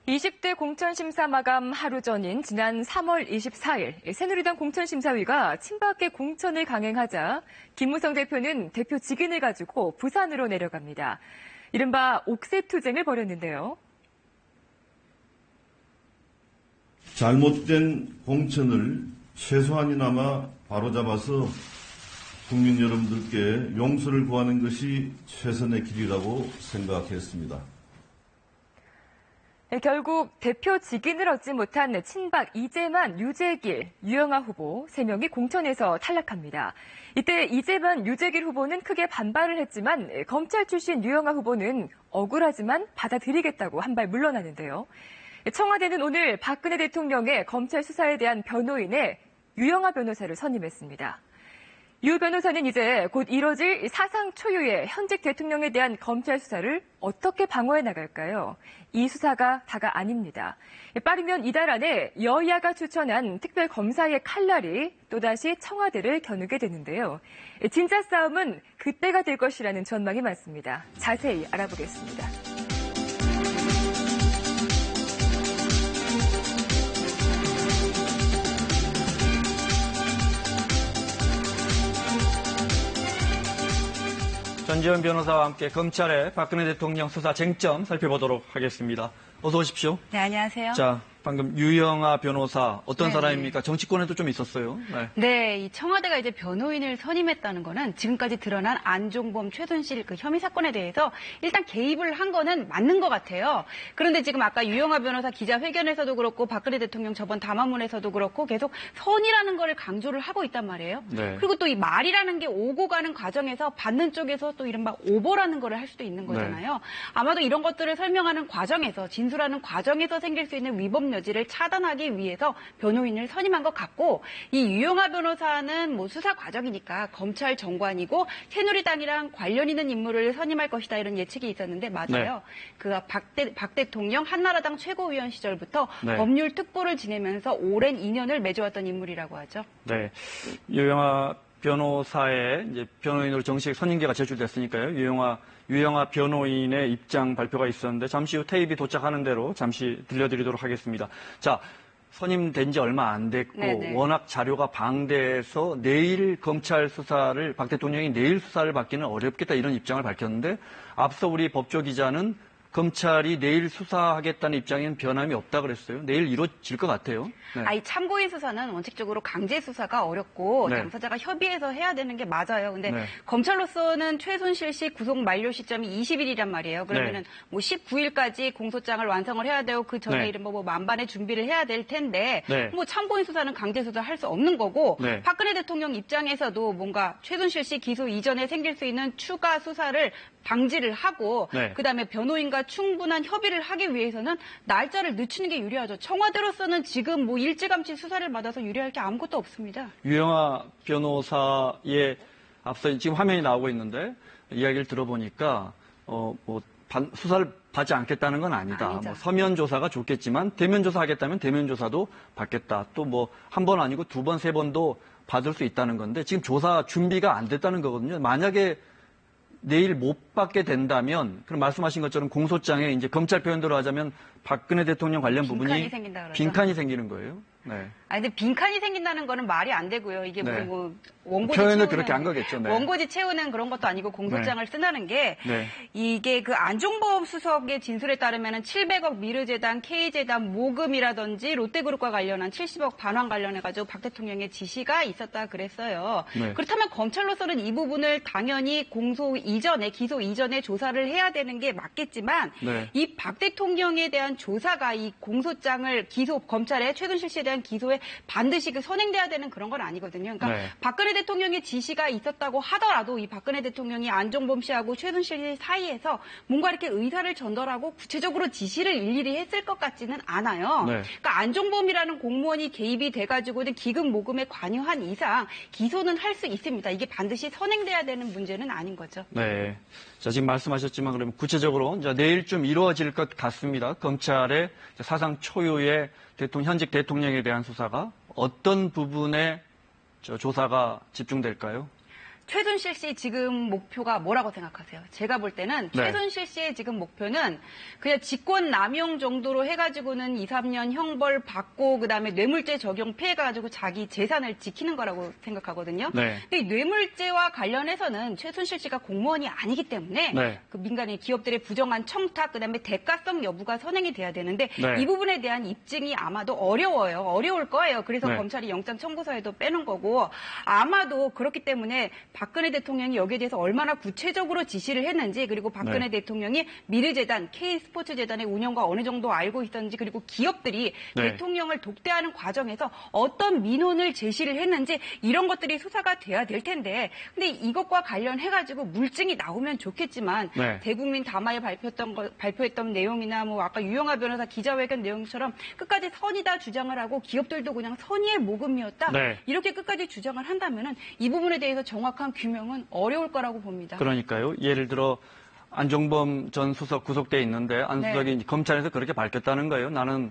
20대 공천심사 마감 하루 전인 지난 3월 24일 새누리당 공천심사위가 친박계 공천을 강행하자 김무성 대표는 대표 직인을 가지고 부산으로 내려갑니다. 이른바 옥새투쟁을 벌였는데요. 잘못된 공천을 최소한이나마 바로잡아서 국민 여러분들께 용서를 구하는 것이 최선의 길이라고 생각했습니다. 결국 대표 직인을 얻지 못한 친박 이재만, 유재길, 유영아 후보 3명이 공천에서 탈락합니다. 이때 이재만, 유재길 후보는 크게 반발을 했지만 검찰 출신 유영아 후보는 억울하지만 받아들이겠다고 한 발 물러나는데요. 청와대는 오늘 박근혜 대통령의 검찰 수사에 대한 변호인에 유영아 변호사를 선임했습니다. 유 변호사는 이제 곧 이뤄질 사상 초유의 현직 대통령에 대한 검찰 수사를 어떻게 방어해 나갈까요? 이 수사가 다가 아닙니다. 빠르면 이달 안에 여야가 추천한 특별검사의 칼날이 또다시 청와대를 겨누게 되는데요. 진짜 싸움은 그때가 될 것이라는 전망이 많습니다. 자세히 알아보겠습니다. 전지현 변호사와 함께 검찰의 박근혜 대통령 수사 쟁점 살펴보도록 하겠습니다. 어서 오십시오. 네, 안녕하세요. 자, 방금 유영아 변호사 어떤 네, 사람입니까? 정치권에도 좀 있었어요. 네, 이 청와대가 이제 변호인을 선임했다는 거는 지금까지 드러난 안종범, 최순실 그 혐의 사건에 대해서 일단 개입을 한 거는 맞는 것 같아요. 그런데 지금 아까 유영아 변호사 기자회견에서도 그렇고 박근혜 대통령 저번 담화문에서도 그렇고 계속 선이라는 거를 강조를 하고 있단 말이에요. 네. 그리고 또 이 말이라는 게 오고 가는 과정에서 받는 쪽에서 또 이른바 오보라는 거를 할 수도 있는 거잖아요. 네. 아마도 이런 것들을 설명하는 과정에서 진술하는 과정에서 생길 수 있는 위법 여지를 차단하기 위해서 변호인을 선임한 것 같고, 이 유영아 변호사는 뭐 수사 과정이니까 검찰 정관이고 새누리당이랑 관련 있는 인물을 선임할 것이다 이런 예측이 있었는데 맞아요. 네. 박 대통령 한나라당 최고위원 시절부터 네. 법률 특보를 지내면서 오랜 인연을 맺어왔던 인물이라고 하죠. 네, 유영아 변호사의 이제 변호인으로 정식 선임계가 제출됐으니까요. 유영아 변호인의 입장 발표가 있었는데 잠시 후 테이프 도착하는 대로 잠시 들려드리도록 하겠습니다. 자, 선임된 지 얼마 안 됐고 네네. 워낙 자료가 방대해서 내일 검찰 수사를 박 대통령이 내일 수사를 받기는 어렵겠다 이런 입장을 밝혔는데 앞서 우리 법조 기자는 검찰이 내일 수사하겠다는 입장에는 변함이 없다 그랬어요. 내일 이루어질 것 같아요. 네. 이 참고인 수사는 원칙적으로 강제 수사가 어렵고 네. 당사자가 협의해서 해야 되는 게 맞아요. 근데 네. 검찰로서는 최순실 씨 구속 만료 시점이 20일이란 말이에요. 그러면은 네. 뭐 19일까지 공소장을 완성을 해야 되고 그 전에 네. 이른바 뭐 만반의 준비를 해야 될 텐데 네. 뭐 참고인 수사는 강제 수사 할 수 없는 거고 네. 박근혜 대통령 입장에서도 뭔가 최순실 씨 기소 이전에 생길 수 있는 추가 수사를 방지를 하고 네. 그다음에 변호인과 충분한 협의를 하기 위해서는 날짜를 늦추는 게 유리하죠. 청와대로서는 지금 뭐 일찌감치 수사를 받아서 유리할 게 아무것도 없습니다. 유영아 변호사의 앞서 지금 화면이 나오고 있는데 이야기를 들어보니까 수사를 받지 않겠다는 건 아니다. 뭐 서면 조사가 좋겠지만 대면 조사하겠다면 대면 조사도 받겠다. 또 뭐 한 번 아니고 두 번, 세 번도 받을 수 있다는 건데 지금 조사 준비가 안 됐다는 거거든요. 만약에 내일 못 받게 된다면 그럼 말씀하신 것처럼 공소장에 이제 검찰 표현대로 하자면 박근혜 대통령 관련 부분이 빈칸이 생기는 거예요. 네. 근데 빈칸이 생긴다는 거는 말이 안 되고요. 이게 네. 뭐 원고지 표현을 채우는, 그렇게 한 거겠죠. 네. 원고지 채우는 그런 것도 아니고 공소장을 네. 쓴다는 게 네. 이게 그 안종범 수석의 진술에 따르면은 700억 미르재단, K재단 모금이라든지 롯데그룹과 관련한 70억 반환 관련해가지고 박 대통령의 지시가 있었다 그랬어요. 네. 그렇다면 검찰로서는 이 부분을 당연히 기소 이전에 조사를 해야 되는 게 맞겠지만 네. 이 박 대통령에 대한 조사가 이 공소장을 검찰의 최순실 씨에 대한 기소에 반드시 선행돼야 되는 그런 건 아니거든요. 그러니까 네. 박근혜 대통령의 지시가 있었다고 하더라도 이 박근혜 대통령이 안종범 씨하고 최순실 씨 사이에서 뭔가 이렇게 의사를 전달하고 구체적으로 지시를 일일이 했을 것 같지는 않아요. 네. 그러니까 안종범이라는 공무원이 개입이 돼가지고는 기금 모금에 관여한 이상 기소는 할 수 있습니다. 이게 반드시 선행돼야 되는 문제는 아닌 거죠. 네. 자, 지금 말씀하셨지만 그러면 구체적으로 이제 내일쯤 이루어질 것 같습니다. 검찰의 사상 초유의 현직 대통령에 대한 수사가 어떤 부분에 조사가 집중될까요? 최순실 씨 지금 목표가 뭐라고 생각하세요? 제가 볼 때는 네. 최순실 씨의 지금 목표는 그냥 직권 남용 정도로 해가지고는 2, 3년 형벌 받고 그다음에 뇌물죄 적용 피해가지고 자기 재산을 지키는 거라고 생각하거든요. 네. 근데 이 뇌물죄와 관련해서는 최순실 씨가 공무원이 아니기 때문에 네. 그 민간인 기업들의 부정한 청탁 그다음에 대가성 여부가 선행이 돼야 되는데 네. 이 부분에 대한 입증이 아마도 어려울 거예요. 그래서 네. 검찰이 영장 청구서에도 빼놓은 거고 아마도 그렇기 때문에 박근혜 대통령이 여기에 대해서 얼마나 구체적으로 지시를 했는지 그리고 박근혜 네. 대통령이 미르재단, K스포츠재단의 운영과 어느 정도 알고 있었는지 그리고 기업들이 네. 대통령을 독대하는 과정에서 어떤 민원을 제시를 했는지 이런 것들이 수사가 돼야 될 텐데 근데 이것과 관련해가지고 물증이 나오면 좋겠지만 네. 대국민 담화에 발표했던 내용이나 뭐 아까 유영하 변호사 기자회견 내용처럼 끝까지 선의다 주장을 하고 기업들도 그냥 선의의 모금이었다 네. 이렇게 끝까지 주장을 한다면은 이 부분에 대해서 정확한 규명은 어려울 거라고 봅니다. 그러니까요. 예를 들어 안종범 전 수석 구속돼 있는데 안 네. 수석이 검찰에서 그렇게 밝혔다는 거예요. 나는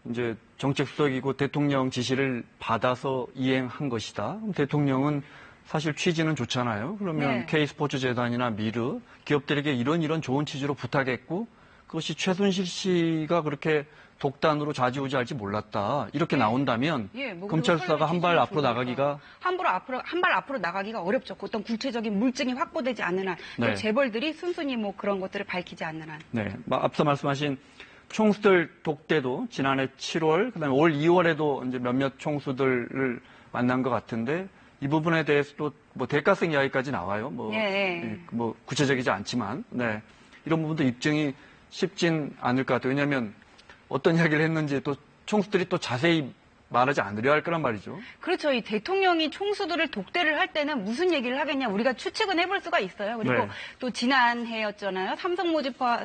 이제 정책수석이고 대통령 지시를 받아서 이행한 것이다. 그럼 대통령은 사실 취지는 좋잖아요. 그러면 네. K스포츠재단이나 미르 기업들에게 이런 좋은 취지로 부탁했고 그것이 최순실 씨가 그렇게 독단으로 좌지우지할지 몰랐다. 이렇게 나온다면 예, 뭐 검찰 수사가 한 발 앞으로 좋으니까. 나가기가 한 발 앞으로 나가기가 어렵죠. 어떤 구체적인 물증이 확보되지 않는 한, 또 네. 재벌들이 순순히 뭐 그런 것들을 밝히지 않는 한. 네, 앞서 말씀하신 총수들 독대도 지난해 7월, 그다음에 올 2월에도 이제 몇몇 총수들을 만난 것 같은데 이 부분에 대해서도 뭐 대가성 이야기까지 나와요. 뭐, 예. 뭐 구체적이지 않지만, 네, 이런 부분도 입증이 쉽진 않을 것 같아요. 왜냐하면 어떤 이야기를 했는지 또 총수들이 또 자세히 말하지 않으려 할 거란 말이죠. 그렇죠. 이 대통령이 총수들을 독대를 할 때는 무슨 얘기를 하겠냐 우리가 추측은 해볼 수가 있어요. 그리고 네. 또 지난해였잖아요.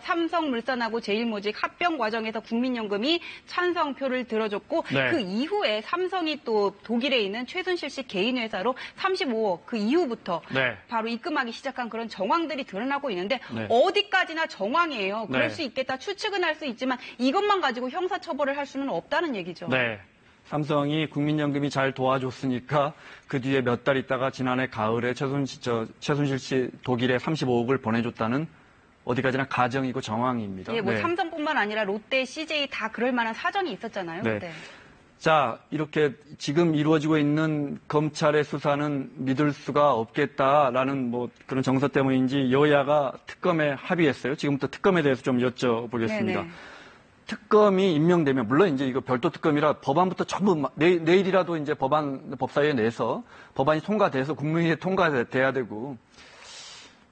삼성물산하고 제일모직 합병 과정에서 국민연금이 찬성표를 들어줬고 네. 그 이후에 삼성이 또 독일에 있는 최순실 씨 개인 회사로 35억 그 이후부터 네. 바로 입금하기 시작한 그런 정황들이 드러나고 있는데 네. 어디까지나 정황이에요. 그럴 네. 수 있겠다. 추측은 할 수 있지만 이것만 가지고 형사처벌을 할 수는 없다는 얘기죠. 네. 삼성이 국민연금이 잘 도와줬으니까 그 뒤에 몇 달 있다가 지난해 가을에 최순실 씨 독일에 35억을 보내줬다는 어디까지나 가정이고 정황입니다. 예, 뭐 네. 삼성뿐만 아니라 롯데, CJ 다 그럴 만한 사정이 있었잖아요. 네. 그때. 자, 이렇게 지금 이루어지고 있는 검찰의 수사는 믿을 수가 없겠다라는 뭐 그런 정서 때문인지 여야가 특검에 합의했어요. 지금부터 특검에 대해서 좀 여쭤보겠습니다. 네네. 특검이 임명되면 물론 이제 이거 별도 특검이라 법안부터 전부 내일이라도 이제 법사위에 내서 법안이 통과돼서 국무회의에 통과돼야 되고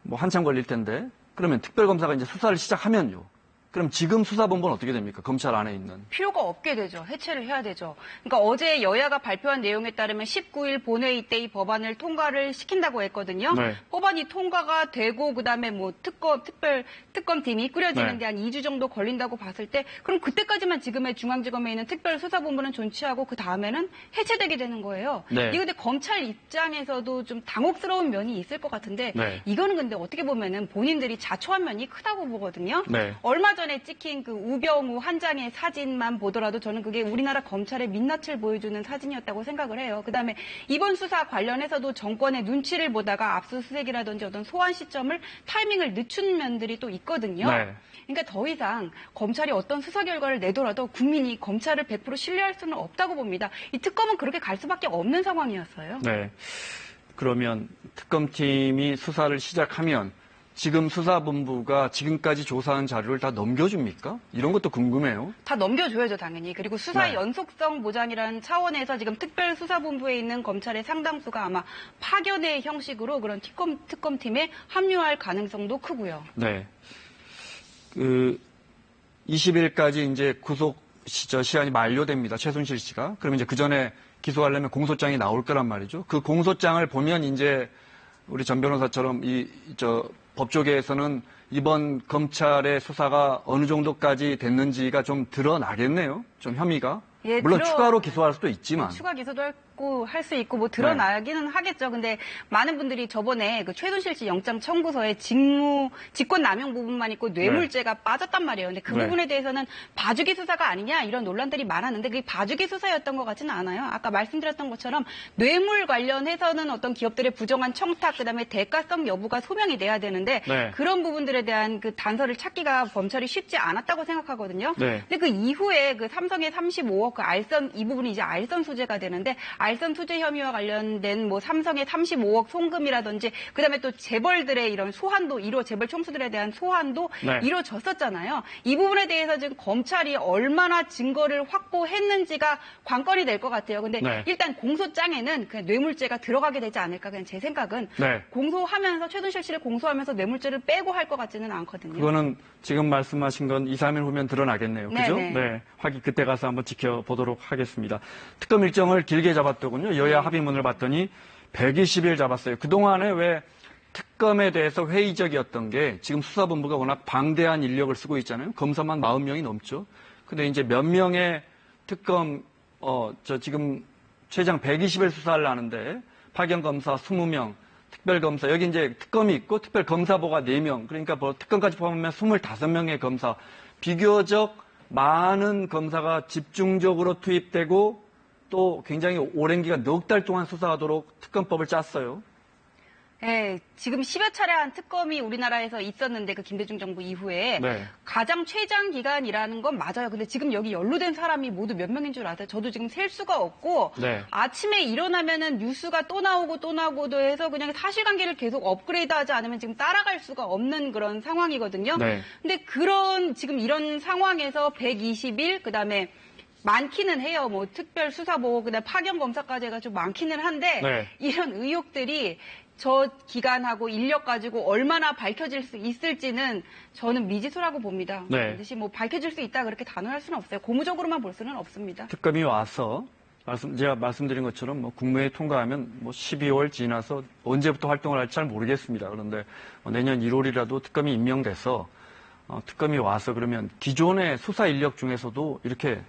뭐 한참 걸릴 텐데 그러면 특별검사가 이제 수사를 시작하면요. 그럼 지금 수사본부는 어떻게 됩니까? 검찰 안에 있는. 필요가 없게 되죠. 해체를 해야 되죠. 그러니까 어제 여야가 발표한 내용에 따르면 19일 본회의 때 이 법안을 통과를 시킨다고 했거든요. 네. 법안이 통과가 되고 그다음에 뭐 특검팀이 꾸려지는데 네. 한 2주 정도 걸린다고 봤을 때 그럼 그때까지만 지금의 중앙지검에 있는 특별수사본부는 존치하고 그 다음에는 해체되게 되는 거예요. 네. 이거 근데 검찰 입장에서도 좀 당혹스러운 면이 있을 것 같은데 네. 이거는 근데 어떻게 보면은 본인들이 자초한 면이 크다고 보거든요. 네. 얼마 전에 찍힌 그 우병우 한 장의 사진만 보더라도 저는 그게 우리나라 검찰의 민낯을 보여주는 사진이었다고 생각을 해요. 그다음에 이번 수사 관련해서도 정권의 눈치를 보다가 압수수색이라든지 어떤 소환 시점을 타이밍을 늦춘 면들이 또 있거든요. 네. 그러니까 더 이상 검찰이 어떤 수사 결과를 내더라도 국민이 검찰을 100% 신뢰할 수는 없다고 봅니다. 이 특검은 그렇게 갈 수밖에 없는 상황이었어요. 네. 그러면 특검팀이 수사를 시작하면 지금 수사본부가 지금까지 조사한 자료를 다 넘겨줍니까? 이런 것도 궁금해요. 다 넘겨줘야죠, 당연히. 그리고 수사의 네. 연속성 보장이라는 차원에서 지금 특별수사본부에 있는 검찰의 상당수가 아마 파견의 형식으로 그런 특검팀에 합류할 가능성도 크고요. 네. 20일까지 이제 구속 시한이 만료됩니다. 최순실 씨가. 그러면 이제 그 전에 기소하려면 공소장이 나올 거란 말이죠. 그 공소장을 보면 이제 우리 전 변호사처럼 법조계에서는 이번 검찰의 수사가 어느 정도까지 됐는지가 좀 드러나겠네요. 좀 혐의가. 예, 물론 추가로 기소할 수도 있지만. 추가 기소도 할 확보할 수 있고 뭐 드러나기는 하겠죠. 근데 많은 분들이 저번에 그 최순실 씨 영장 청구서에 직권 남용 부분만 있고 뇌물죄가 빠졌단 말이에요. 근데 그 부분에 대해서는 봐주기 수사가 아니냐 이런 논란들이 많았는데 그게 봐주기 수사였던 것 같지는 않아요. 아까 말씀드렸던 것처럼 뇌물 관련해서는 어떤 기업들의 부정한 청탁 그다음에 대가성 여부가 소명이 돼야 되는데 그런 부분들에 대한 그 단서를 찾기가 검찰이 쉽지 않았다고 생각하거든요. 근데 그 이후에 그 삼성의 35억 그 알선 이 부분이 이제 알선 소재가 되는데 알선 소재 혐의와 관련된 뭐 삼성의 35억 송금이라든지 그다음에 또 재벌들의 이런 소환도 재벌 총수들에 대한 소환도 이루어졌었잖아요. 이 부분에 대해서 지금 검찰이 얼마나 증거를 확보했는지가 관건이 될 것 같아요. 근데 일단 공소장에는 그냥 뇌물죄가 들어가게 되지 않을까 그냥 제 생각은 공소하면서 최순실 씨를 공소하면서 뇌물죄를 빼고 할 것 같지는 않거든요. 그거는 지금 말씀하신 건 2, 3일 후면 드러나겠네요. 그죠? 네. 확인 그때 가서 한번 지켜보도록 하겠습니다. 특검 일정을 길게 잡았더군요. 여야 합의문을 봤더니 120일 잡았어요. 그동안에 왜 특검에 대해서 회의적이었던 게 지금 수사본부가 워낙 방대한 인력을 쓰고 있잖아요. 검사만 40명이 넘죠. 근데 이제 몇 명의 특검, 지금 최장 120일 수사를 하는데 파견검사 20명, 특별검사, 여기 이제 특검이 있고 특별검사보가 4명, 그러니까 뭐 특검까지 포함하면 25명의 검사, 비교적 많은 검사가 집중적으로 투입되고 또 굉장히 오랜 기간 넉 달 동안 수사하도록 특검법을 짰어요. 네, 지금 10여 차례 한 특검이 우리나라에서 있었는데 그 김대중 정부 이후에 가장 최장 기간이라는 건 맞아요. 근데 지금 여기 연루된 사람이 모두 몇 명인 줄 아세요? 저도 지금 셀 수가 없고 아침에 일어나면은 뉴스가 또 나오고도 해서 그냥 사실관계를 계속 업그레이드하지 않으면 지금 따라갈 수가 없는 그런 상황이거든요. 근데 지금 이런 상황에서 120일 그다음에 많기는 해요. 뭐 특별수사보 그다음 파견검사까지 해가지고 많기는 한데 이런 의혹들이 저 기간하고 인력 가지고 얼마나 밝혀질 수 있을지는 저는 미지수라고 봅니다. 반드시 뭐 밝혀질 수 있다 그렇게 단언할 수는 없어요. 고무적으로만 볼 수는 없습니다. 특검이 와서 제가 말씀드린 것처럼 뭐 국무회의 통과하면 뭐 12월 지나서 언제부터 활동을 할지 잘 모르겠습니다. 그런데 내년 1월이라도 특검이 임명돼서 특검이 와서 그러면 기존의 수사 인력 중에서도 이렇게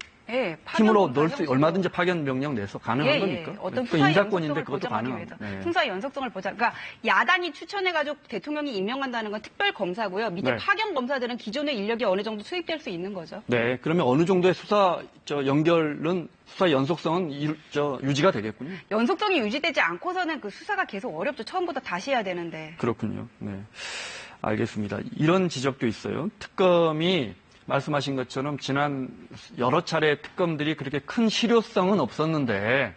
힘으로 넣을 수 얼마든지 파견 명령 내서 가능한 겁니까? 어떤 수사 인사권인데 그것도 가능합니다. 수사 연속성을 보자. 그러니까 야당이 추천해가지고 대통령이 임명한다는 건 특별 검사고요. 밑에 파견 검사들은 기존의 인력이 어느 정도 투입될 수 있는 거죠. 네, 그러면 어느 정도의 수사 연결은 수사 연속성은 유지가 되겠군요. 연속성이 유지되지 않고서는 그 수사가 계속 어렵죠. 처음부터 다시 해야 되는데. 그렇군요. 네, 알겠습니다. 이런 지적도 있어요. 특검이 말씀하신 것처럼 지난 여러 차례 특검들이 그렇게 큰 실효성은 없었는데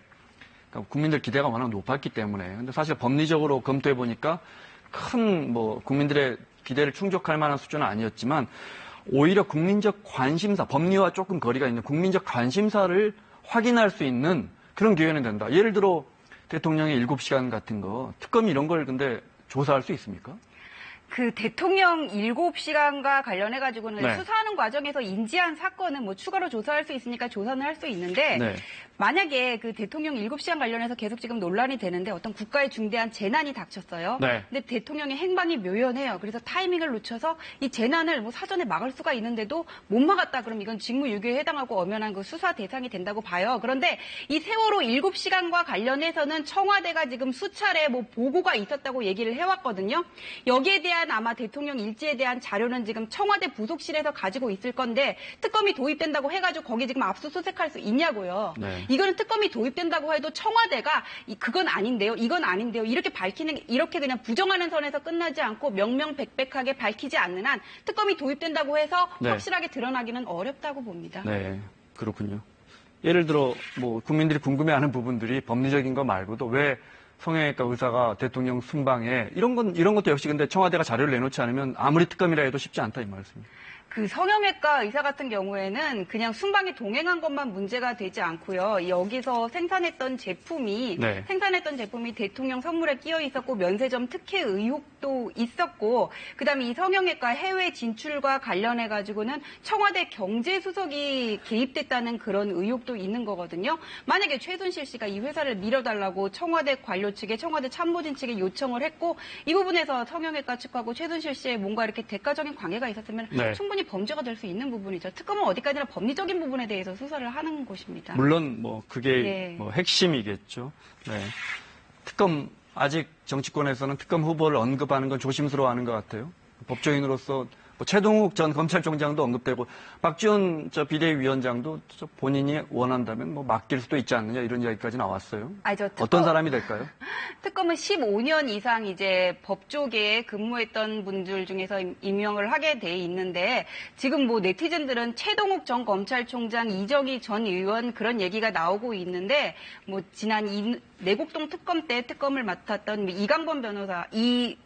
그러니까 국민들 기대가 워낙 높았기 때문에 근데 사실 법리적으로 검토해 보니까 큰 국민들의 기대를 충족할 만한 수준은 아니었지만 오히려 국민적 관심사, 법리와 조금 거리가 있는 국민적 관심사를 확인할 수 있는 그런 기회는 된다. 예를 들어 대통령의 7시간 같은 거 특검이 이런 걸 근데 조사할 수 있습니까? 그 대통령 7시간과 관련해가지고는 수사하는 과정에서 인지한 사건은 뭐 추가로 조사할 수 있으니까 조사는 할 수 있는데 만약에 그 대통령 7시간 관련해서 계속 지금 논란이 되는데 어떤 국가의 중대한 재난이 닥쳤어요. 근데 대통령의 행방이 묘연해요. 그래서 타이밍을 놓쳐서 이 재난을 뭐 사전에 막을 수가 있는데도 못 막았다. 그럼 이건 직무유기에 해당하고 엄연한 그 수사 대상이 된다고 봐요. 그런데 이 세월호 7시간과 관련해서는 청와대가 지금 수차례 뭐 보고가 있었다고 얘기를 해왔거든요. 여기에 대한 아마 대통령 일지에 대한 자료는 지금 청와대 부속실에서 가지고 있을 건데 특검이 도입된다고 해가지고 거기 지금 압수수색할 수 있냐고요. 이거는 특검이 도입된다고 해도 청와대가 그건 아닌데요, 이건 아닌데요 이렇게 이렇게 그냥 부정하는 선에서 끝나지 않고 명명백백하게 밝히지 않는 한 특검이 도입된다고 해서 확실하게 드러나기는 어렵다고 봅니다. 네, 그렇군요. 예를 들어 국민들이 궁금해하는 부분들이 법리적인 거 말고도 왜 성형외과 의사가 대통령 순방에 이런 것도 역시 근데 청와대가 자료를 내놓지 않으면 아무리 특검이라 해도 쉽지 않다 이 말씀입니다. 그 성형외과 의사 같은 경우에는 그냥 순방에 동행한 것만 문제가 되지 않고요. 여기서 생산했던 제품이 대통령 선물에 끼어 있었고 면세점 특혜 의혹도 있었고 그다음에 이 성형외과 해외 진출과 관련해 가지고는 청와대 경제수석이 개입됐다는 그런 의혹도 있는 거거든요. 만약에 최순실 씨가 이 회사를 밀어달라고 청와대 관료 측에 청와대 참모진 측에 요청을 했고 이 부분에서 성형외과 측하고 최순실 씨의 뭔가 이렇게 대가적인 관계가 있었으면 충분히 충분히 범죄가 될 수 있는 부분이죠. 특검은 어디까지나 법리적인 부분에 대해서 수사를 하는 곳입니다. 물론 뭐 그게 네. 뭐 핵심이겠죠. 네. 특검 아직 정치권에서는 특검 후보를 언급하는 건 조심스러워하는 것 같아요. 법조인으로서 뭐 최동욱 전 검찰총장도 언급되고 박지원 비대위원장도 본인이 원한다면 뭐 맡길 수도 있지 않느냐 이런 이야기까지 나왔어요. 어떤 사람이 될까요? 특검은 15년 이상 이제 법조계에 근무했던 분들 중에서 임명을 하게 돼 있는데 지금 뭐 네티즌들은 최동욱 전 검찰총장, 이정희 전 의원 그런 얘기가 나오고 있는데 뭐 지난 내곡동 특검 때 특검을 맡았던 이광범 변호사가 네.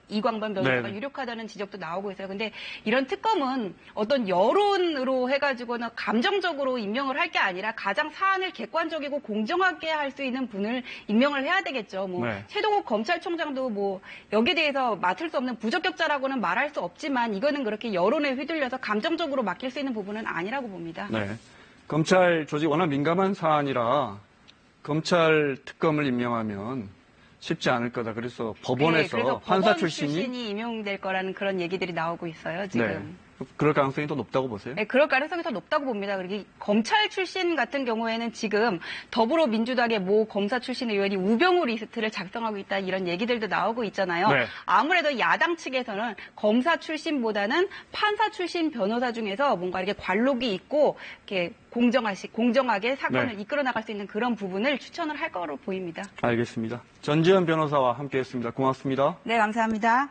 유력하다는 지적도 나오고 있어요. 근데 이런 특검은 어떤 여론으로 해가지고는 감정적으로 임명을 할 게 아니라 가장 사안을 객관적이고 공정하게 할 수 있는 분을 임명을 해야 되겠죠. 뭐 네. 최동욱 검찰총장도 뭐 여기에 대해서 맡을 수 없는 부적격자라고는 말할 수 없지만 이거는 그렇게 여론에 휘둘려서 감정적으로 맡길 수 있는 부분은 아니라고 봅니다. 네. 검찰 조직 워낙 민감한 사안이라 검찰 특검을 임명하면 쉽지 않을 거다. 그래서 법원에서 그래서 판사 법원 출신이 임용될 거라는 그런 얘기들이 나오고 있어요. 지금. 네. 그럴 가능성이 더 높다고 보세요? 네, 그럴 가능성이 더 높다고 봅니다. 그리고 검찰 출신 같은 경우에는 지금 더불어민주당의 모 검사 출신 의원이 우병우 리스트를 작성하고 있다 이런 얘기들도 나오고 있잖아요. 네. 아무래도 야당 측에서는 검사 출신보다는 판사 출신 변호사 중에서 뭔가 이렇게 관록이 있고 이렇게 공정하게 사건을 네. 이끌어 나갈 수 있는 그런 부분을 추천을 할 거로 보입니다. 알겠습니다. 전지현 변호사와 함께했습니다. 고맙습니다. 네, 감사합니다.